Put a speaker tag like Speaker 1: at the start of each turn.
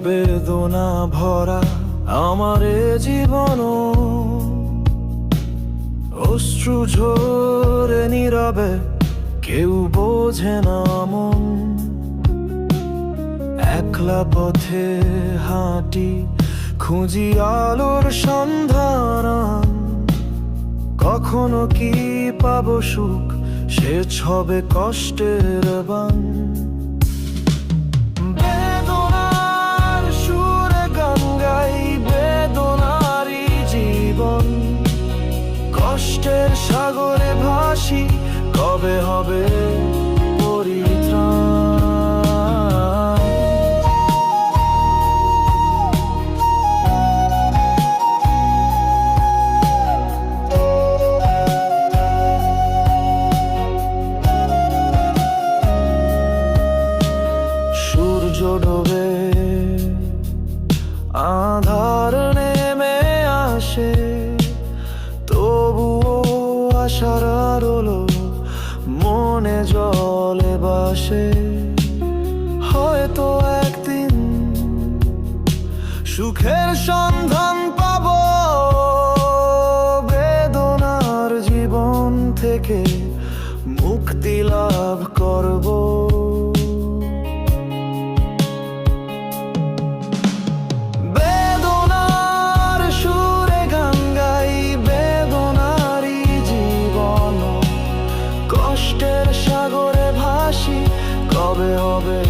Speaker 1: বেদনা ভরা আমার এ জীবন, অশ্রু ঝরে নীরবে, কেউ বোঝে না মন। একলা পথে হাঁটি, খুঁজি আলোর সন্ধান। কখনো কি পাবো সুখ, সে ছবে কষ্টের বান। বেদনার সুরে গান গাই, বেদনারই জীবন। কষ্টের সাগরে ভাসি, কবে হবে পরিত্রাণ। সূর্য ডোবে, আঁধার নেমে আসে, তবুও আশার আলো মনে জলে বাসে। হয়তো একদিন সুখের সন্ধান পাবো, বেদনার জীবন থেকে মুক্তি লাভ করব। বেদনার সুরে গান গাই, বেদনারই জীবন। কষ্টের সাগরে ভাসি, কবে হবে